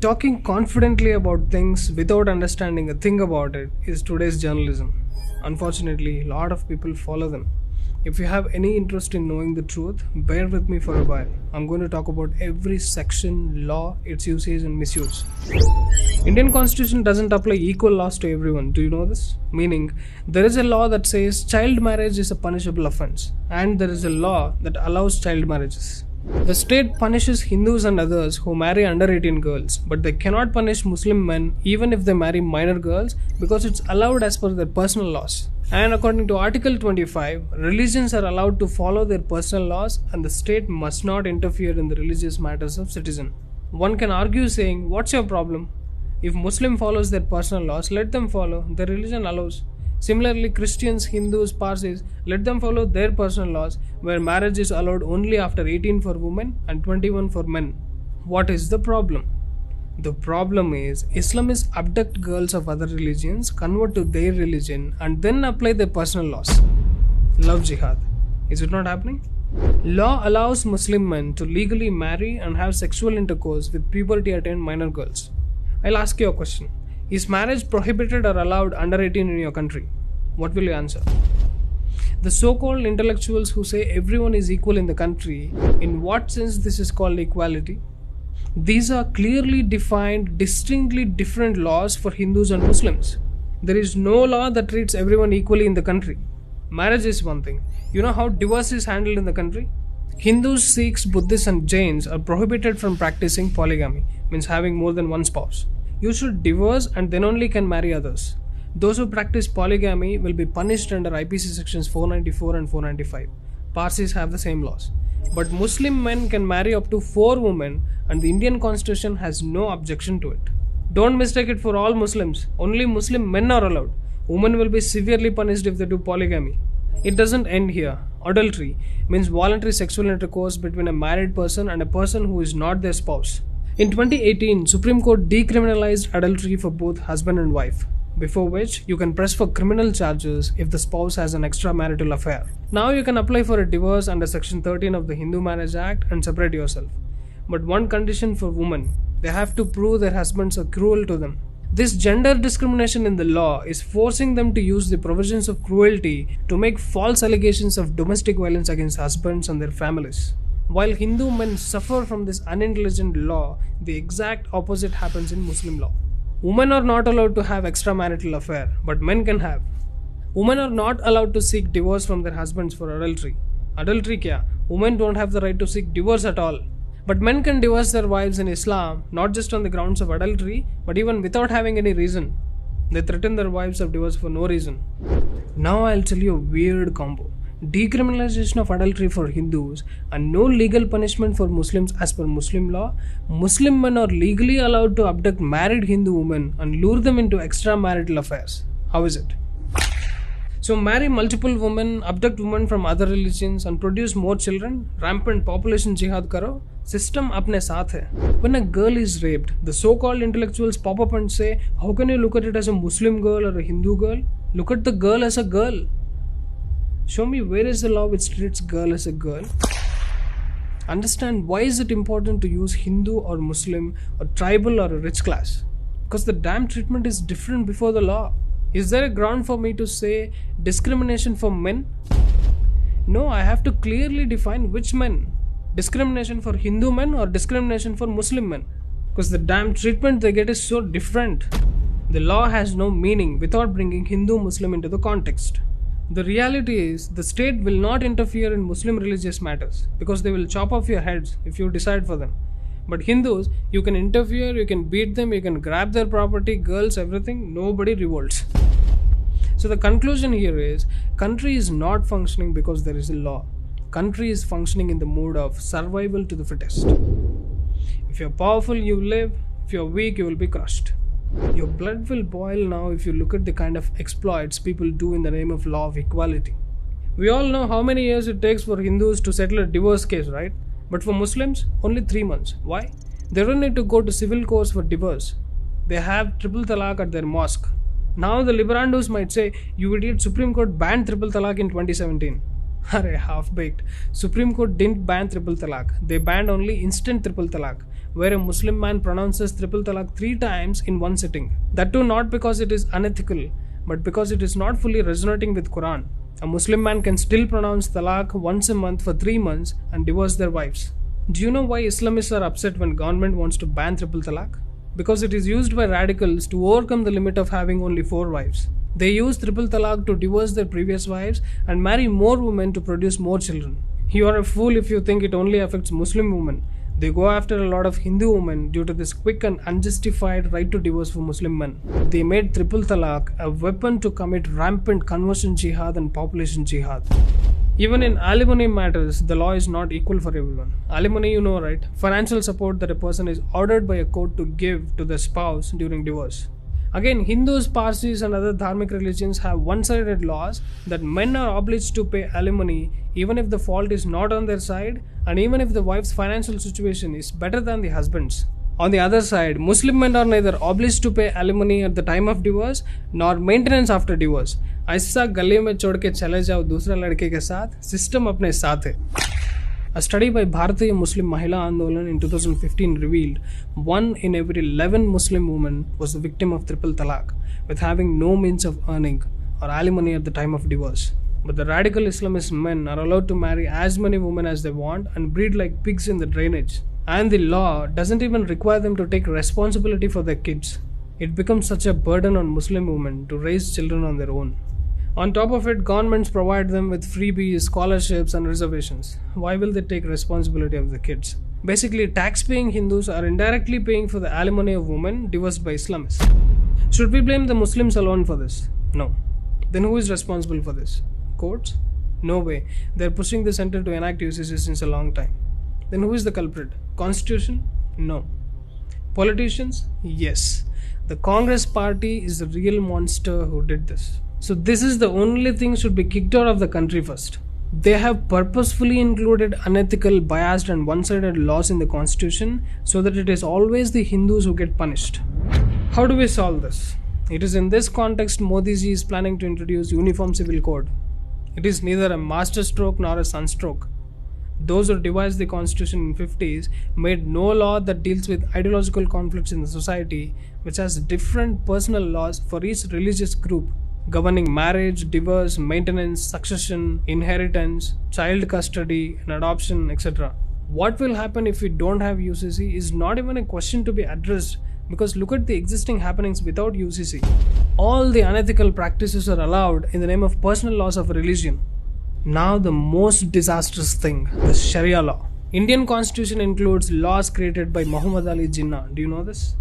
Talking confidently about things without understanding a thing about it is today's journalism. Unfortunately, a lot of people follow them. If you have any interest in knowing the truth, bear with me for a while. I'm going to talk about every section, law, its usage and misuse. Indian Constitution doesn't apply equal laws to everyone. Do you know this? Meaning, there is a law that says child marriage is a punishable offense, and there is a law that allows child marriages. The state punishes Hindus and others who marry under 18 girls, but they cannot punish Muslim men even if they marry minor girls because it's allowed as per their personal laws. And according to Article 25, religions are allowed to follow their personal laws and the state must not interfere in the religious matters of citizen. One can argue saying, what's your problem? If Muslim follows their personal laws, let them follow. Their religion allows. Similarly, Christians, Hindus, Parsis, let them follow their personal laws where marriage is allowed only after 18 for women and 21 for men. What is the problem? The problem is Islamists abduct girls of other religions, convert to their religion and then apply their personal laws. Love jihad. Is it not happening? Law allows Muslim men to legally marry and have sexual intercourse with puberty attained minor girls. I'll ask you a question. Is marriage prohibited or allowed under 18 in your country? What will you answer? The so-called intellectuals who say everyone is equal in the country, in what sense this is called equality? These are clearly defined, distinctly different laws for Hindus and Muslims. There is no law that treats everyone equally in the country. Marriage is one thing. You know how divorce is handled in the country? Hindus, Sikhs, Buddhists and Jains are prohibited from practicing polygamy, means having more than one spouse. You should divorce and then only can marry others. Those who practice polygamy will be punished under IPC sections 494 and 495. Parsis have the same laws. But Muslim men can marry up to 4 women and the Indian Constitution has no objection to it. Don't mistake it for all Muslims. Only Muslim men are allowed. Women will be severely punished if they do polygamy. It doesn't end here. Adultery means voluntary sexual intercourse between a married person and a person who is not their spouse. In 2018, Supreme Court decriminalized adultery for both husband and wife, before which you can press for criminal charges if the spouse has an extramarital affair. Now you can apply for a divorce under Section 13 of the Hindu Marriage Act and separate yourself. But one condition for women, they have to prove their husbands are cruel to them. This gender discrimination in the law is forcing them to use the provisions of cruelty to make false allegations of domestic violence against husbands and their families. While Hindu men suffer from this unintelligent law, the exact opposite happens in Muslim law. Women are not allowed to have extramarital affair, but men can have. Women are not allowed to seek divorce from their husbands for adultery. Adultery kya? Women don't have the right to seek divorce at all. But men can divorce their wives in Islam, not just on the grounds of adultery, but even without having any reason. They threaten their wives of divorce for no reason. Now I'll tell you a weird combo. Decriminalization of adultery for Hindus and no legal punishment for Muslims as per Muslim law. Muslim men are legally allowed to abduct married Hindu women and lure them into extramarital affairs. How is it? So marry multiple women, abduct women from other religions and produce more children? Rampant population jihad karo? System apne saath hai. When a girl is raped, the so-called intellectuals pop up and say, how can you look at it as a Muslim girl or a Hindu girl? Look at the girl as a girl. Show me where is the law which treats girl as a girl. Understand why is it important to use Hindu or Muslim or tribal or a rich class? Because the damn treatment is different before the law. Is there a ground for me to say discrimination for men? No, I have to clearly define which men. Discrimination for Hindu men or discrimination for Muslim men? Because the damn treatment they get is so different. The law has no meaning without bringing Hindu-Muslim into the context. The reality is, the state will not interfere in Muslim religious matters because they will chop off your heads if you decide for them. But Hindus, you can interfere, you can beat them, you can grab their property, girls, everything, nobody revolts. So the conclusion here is, country is not functioning because there is a law. Country is functioning in the mode of survival to the fittest. If you're powerful, you live. If you're weak, you will be crushed. Your blood will boil now if you look at the kind of exploits people do in the name of law of equality. We all know how many years it takes for Hindus to settle a divorce case, right? But for Muslims, only 3 months. Why? They don't need to go to civil courts for divorce. They have triple talaq at their mosque. Now the liberandus might say, you idiot, Supreme Court banned triple talaq in 2017. Arey, half-baked. Supreme Court didn't ban triple talaq. They banned only instant triple talaq. where a Muslim man pronounces triple talaq 3 times in one sitting. That too not because it is unethical, but because it is not fully resonating with Quran. A Muslim man can still pronounce talaq once a month for 3 months and divorce their wives. Do you know why Islamists are upset when government wants to ban triple talaq? Because it is used by radicals to overcome the limit of having only 4 wives. They use triple talaq to divorce their previous wives and marry more women to produce more children. You are a fool if you think it only affects Muslim women. They go after a lot of Hindu women due to this quick and unjustified right to divorce for Muslim men. They made triple talaq a weapon to commit rampant conversion jihad and population jihad. Even in alimony matters, the law is not equal for everyone. Alimony, you know, right? Financial support that a person is ordered by a court to give to the spouse during divorce. Again, Hindus, Parsis and other dharmic religions have one-sided laws that men are obliged to pay alimony even if the fault is not on their side and even if the wife's financial situation is better than the husband's. On the other side, Muslim men are neither obliged to pay alimony at the time of divorce nor maintenance after divorce. ऐसा गली में छोड़ के चले जाओ दूसरा लड़के के साथ, सिस्टम अपने साथ है. A study by Bharatiya Muslim Mahila Andolan in 2015 revealed 1 in every 11 Muslim women was the victim of triple talaq, with having no means of earning or alimony at the time of divorce. But the radical Islamist men are allowed to marry as many women as they want and breed like pigs in the drainage. And the law doesn't even require them to take responsibility for their kids. It becomes such a burden on Muslim women to raise children on their own. On top of it, governments provide them with freebies, scholarships and reservations. Why will they take responsibility of the kids? Basically, tax-paying Hindus are indirectly paying for the alimony of women divorced by Islamists. Should we blame the Muslims alone for this? No. Then who is responsible for this? Courts? No way. They are pushing the center to enact UCC since a long time. Then who is the culprit? Constitution? No. Politicians? Yes. The Congress party is the real monster who did this. So this is the only thing should be kicked out of the country first. They have purposefully included unethical, biased and one-sided laws in the constitution so that it is always the Hindus who get punished. How do we solve this? It is in this context Modi ji is planning to introduce Uniform Civil Code. It is neither a masterstroke nor a sunstroke. Those who devised the constitution in the 50s made no law that deals with ideological conflicts in the society, which has different personal laws for each religious group, governing marriage, divorce, maintenance, succession, inheritance, child custody, and adoption, etc. What will happen if we don't have UCC is not even a question to be addressed because look at the existing happenings without UCC. All the unethical practices are allowed in the name of personal laws of religion. Now the most disastrous thing, the Sharia law. Indian constitution includes laws created by Muhammad Ali Jinnah. Do you know this?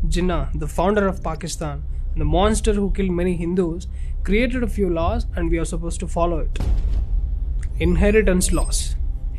Jinnah, the founder of Pakistan, the monster who killed many Hindus, created a few laws and we are supposed to follow it. Inheritance laws.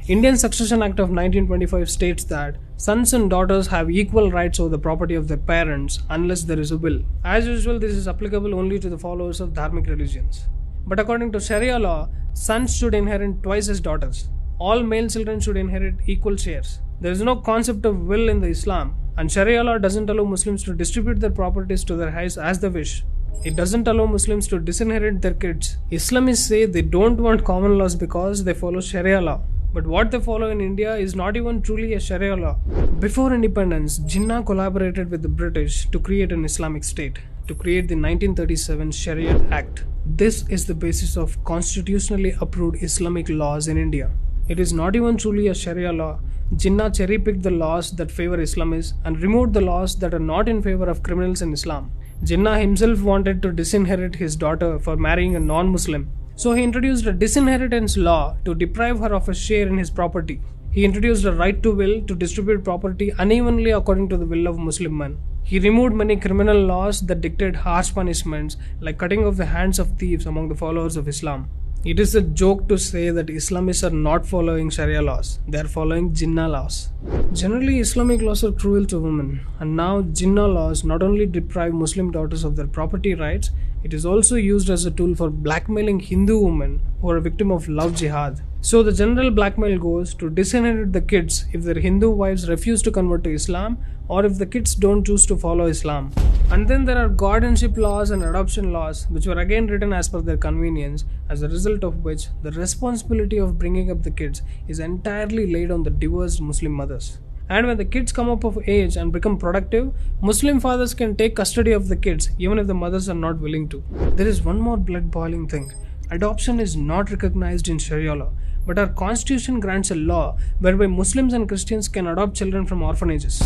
Indian Succession Act of 1925 states that sons and daughters have equal rights over the property of their parents unless there is a will. As usual, this is applicable only to the followers of dharmic religions. But according to Sharia law, sons should inherit twice as daughters. All male children should inherit equal shares. There is no concept of will in the Islam, and Sharia law doesn't allow Muslims to distribute their properties to their heirs as they wish. It doesn't allow Muslims to disinherit their kids. Islamists say they don't want common laws because they follow Sharia law. But what they follow in India is not even truly a Sharia law. Before independence, Jinnah collaborated with the British to create an Islamic state, to create the 1937 Sharia Act. This is the basis of constitutionally approved Islamic laws in India. It is not even truly a Sharia law. Jinnah cherry-picked the laws that favor Islamists and removed the laws that are not in favor of criminals in Islam. Jinnah himself wanted to disinherit his daughter for marrying a non-Muslim. So he introduced a disinheritance law to deprive her of a share in his property. He introduced a right to will to distribute property unevenly according to the will of Muslim men. He removed many criminal laws that dictate harsh punishments like cutting off the hands of thieves among the followers of Islam. It is a joke to say that Islamists are not following Sharia laws. They are following Jinnah laws. Generally, Islamic laws are cruel to women, and now Jinnah laws not only deprive Muslim daughters of their property rights, it is also used as a tool for blackmailing Hindu women who are a victim of love jihad. So the general blackmail goes to disinherit the kids if their Hindu wives refuse to convert to Islam or if the kids don't choose to follow Islam. And then there are guardianship laws and adoption laws which were again written as per their convenience, as a result of which the responsibility of bringing up the kids is entirely laid on the divorced Muslim mothers. And when the kids come up of age and become productive, Muslim fathers can take custody of the kids even if the mothers are not willing to. There is one more blood boiling thing. Adoption is not recognized in Sharia law, but our constitution grants a law whereby Muslims and Christians can adopt children from orphanages.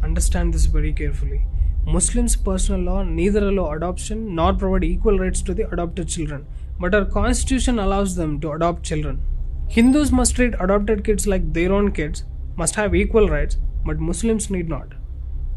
Understand this very carefully. Muslims' personal law neither allow adoption nor provide equal rights to the adopted children, but our constitution allows them to adopt children. Hindus must treat adopted kids like their own kids, must have equal rights, but Muslims need not.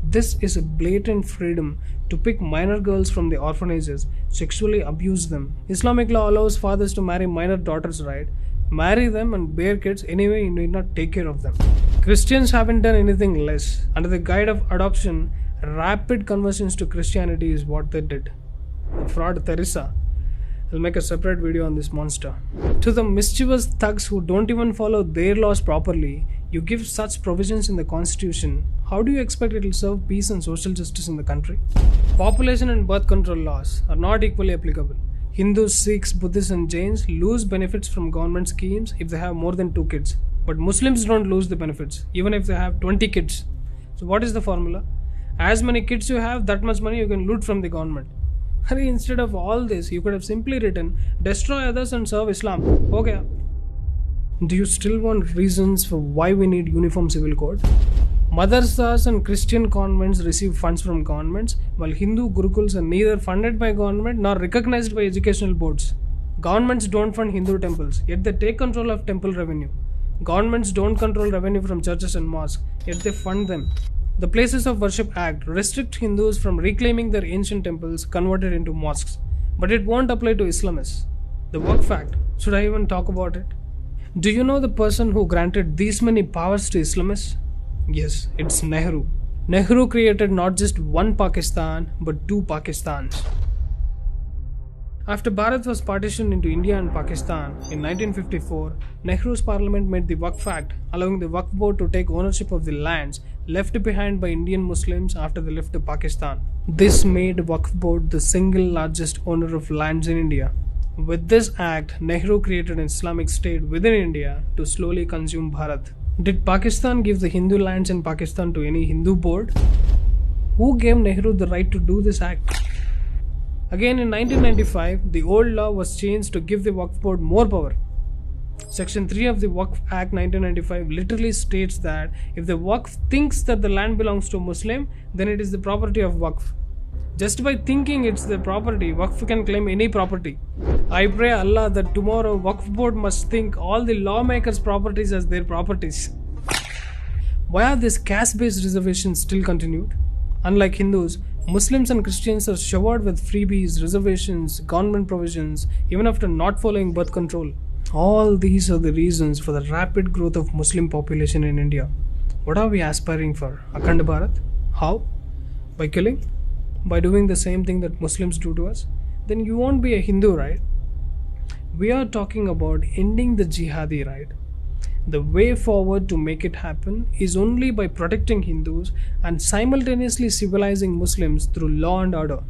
This is a blatant freedom to pick minor girls from the orphanages, sexually abuse them. Islamic law allows fathers to marry minor daughters, right? Marry them and bear kids anyway, you need not take care of them. Christians haven't done anything less. Under the guide of adoption, rapid conversions to Christianity is what they did. The fraud Teresa. I'll make a separate video on this monster. To the mischievous thugs who don't even follow their laws properly, you give such provisions in the constitution. How do you expect it will serve peace and social justice in the country? Population and birth control laws are not equally applicable. Hindus, Sikhs, Buddhists and Jains lose benefits from government schemes if they have more than 2 kids. But Muslims don't lose the benefits, even if they have 20 kids. So what is the formula? As many kids you have, that much money you can loot from the government. Instead of all this, you could have simply written, destroy others and serve Islam. Okay. Do you still want reasons for why we need uniform civil code? Madrasas and Christian convents receive funds from governments, while Hindu gurukuls are neither funded by government nor recognized by educational boards. Governments don't fund Hindu temples, yet they take control of temple revenue. Governments don't control revenue from churches and mosques, yet they fund them. The Places of Worship Act restricts Hindus from reclaiming their ancient temples converted into mosques, but it won't apply to Islamists. The Waqf Act, should I even talk about it? Do you know the person who granted these many powers to Islamists? Yes, it's Nehru. Nehru created not just one Pakistan, but 2 Pakistans. After Bharat was partitioned into India and Pakistan in 1954, Nehru's parliament made the Waqf Act, allowing the Waqf board to take ownership of the lands left behind by Indian Muslims after they left Pakistan. This made Waqf board the single largest owner of lands in India. With this act, Nehru created an Islamic state within India to slowly consume Bharat. Did Pakistan give the Hindu lands in Pakistan to any Hindu board? Who gave Nehru the right to do this act? Again in 1995, the old law was changed to give the Waqf board more power. Section 3 of the Waqf Act 1995 literally states that if the Waqf thinks that the land belongs to a Muslim, then it is the property of Waqf. Just by thinking it's their property, Waqf can claim any property. I pray Allah that tomorrow Waqf board must think all the lawmakers' properties as their properties. Why are these caste-based reservations still continued? Unlike Hindus, Muslims and Christians are showered with freebies, reservations, government provisions, even after not following birth control. All these are the reasons for the rapid growth of Muslim population in India. What are we aspiring for? Akhand Bharat? How? By killing? By doing the same thing that Muslims do to us? Then you won't be a Hindu, right? We are talking about ending the jihadi, right? The way forward to make it happen is only by protecting Hindus and simultaneously civilizing Muslims through law and order.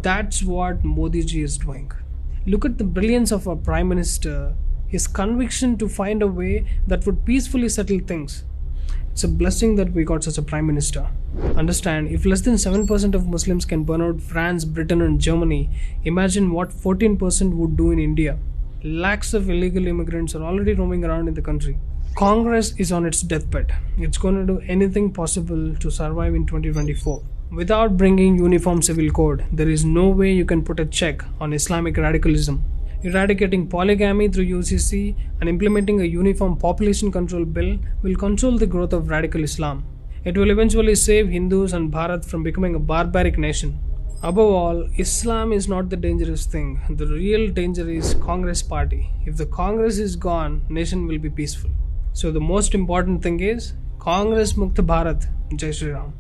That's what Modi ji is doing. Look at the brilliance of our Prime Minister, his conviction to find a way that would peacefully settle things. It's a blessing that we got such a Prime Minister. Understand, if less than 7% of Muslims can burn out France, Britain and Germany, imagine what 14% would do in India. Lakhs of illegal immigrants are already roaming around in the country. Congress is on its deathbed. It's going to do anything possible to survive in 2024. Without bringing uniform civil code, there is no way you can put a check on Islamic radicalism. Eradicating polygamy through UCC and implementing a uniform population control bill will control the growth of radical Islam. It will eventually save Hindus and Bharat from becoming a barbaric nation. Above all, Islam is not the dangerous thing. The real danger is Congress party. If the Congress is gone, nation will be peaceful. So the most important thing is Congress Mukta Bharat. Jai Shri Ram.